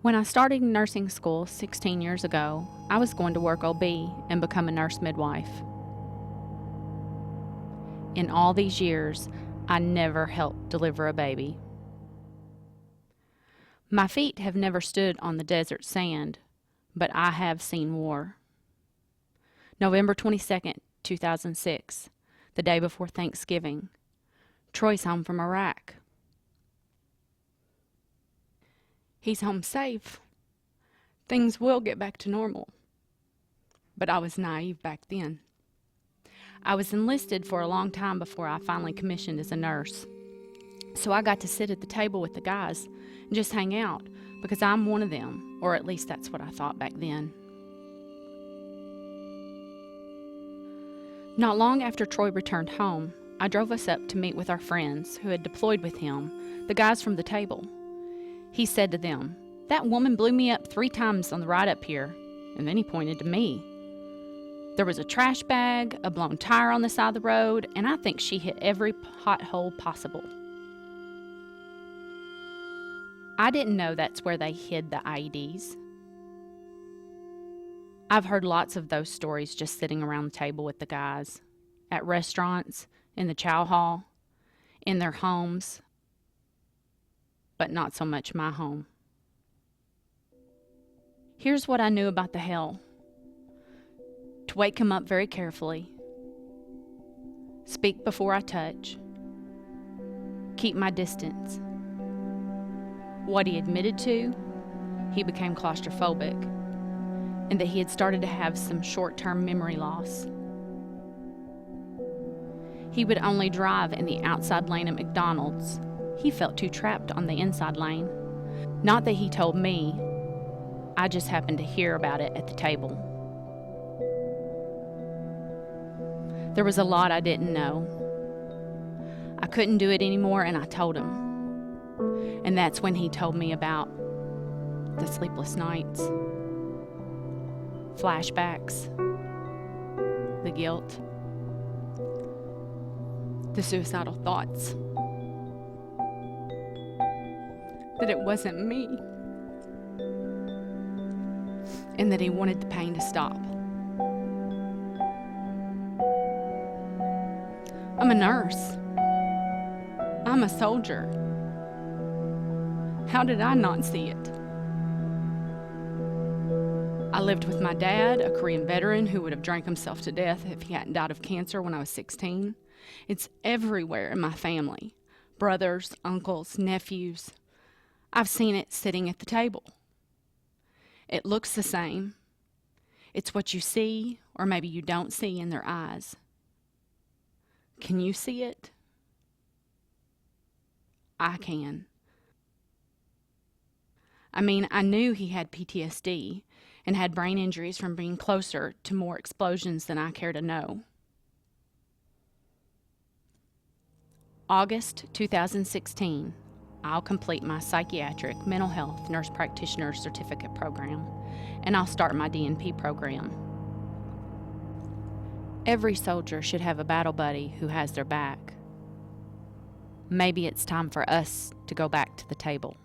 When I started nursing school 16 years ago, I was going to work OB and become a nurse midwife. In all these years, I never helped deliver a baby. My feet have never stood on the desert sand, but I have seen war. November 22nd, 2006, the day before Thanksgiving. Troy's home from Iraq. He's home safe. Things will get back to normal. But I was naive back then. I was enlisted for a long time before I finally commissioned as a nurse. So I got to sit at the table with the guys and just hang out because I'm one of them, or at least that's what I thought back then. Not long after Troy returned home, I drove us up to meet with our friends who had deployed with him, the guys from the table. He said to them, "That woman blew me up 3 times on the ride up here," and then he pointed to me. There was a trash bag, a blown tire on the side of the road, and I think she hit every pothole possible. I didn't know that's where they hid the IEDs. I've heard lots of those stories just sitting around the table with the guys, at restaurants, in the chow hall, in their homes, but not so much my home. Here's what I knew about the hell. To wake him up very carefully, speak before I touch, keep my distance. What he admitted to, he became claustrophobic, and that he had started to have some short-term memory loss. He would only drive in the outside lane at McDonald's. He felt too trapped on the inside lane. Not that he told me, I just happened to hear about it at the table. There was a lot I didn't know. I couldn't do it anymore, and I told him. And that's when he told me about the sleepless nights, flashbacks, the guilt, the suicidal thoughts. That it wasn't me, and that he wanted the pain to stop. I'm a nurse. I'm a soldier. How did I not see it? I lived with my dad, a Korean veteran who would have drank himself to death if he hadn't died of cancer when I was 16. It's everywhere in my family. Brothers, uncles, nephews. I've seen it sitting at the table. It looks the same. It's what you see, or maybe you don't see in their eyes. Can you see it? I can. I mean, I knew he had PTSD and had brain injuries from being closer to more explosions than I care to know. August 2016. I'll complete my psychiatric mental health nurse practitioner certificate program, and I'll start my DNP program. Every soldier should have a battle buddy who has their back. Maybe it's time for us to go back to the table.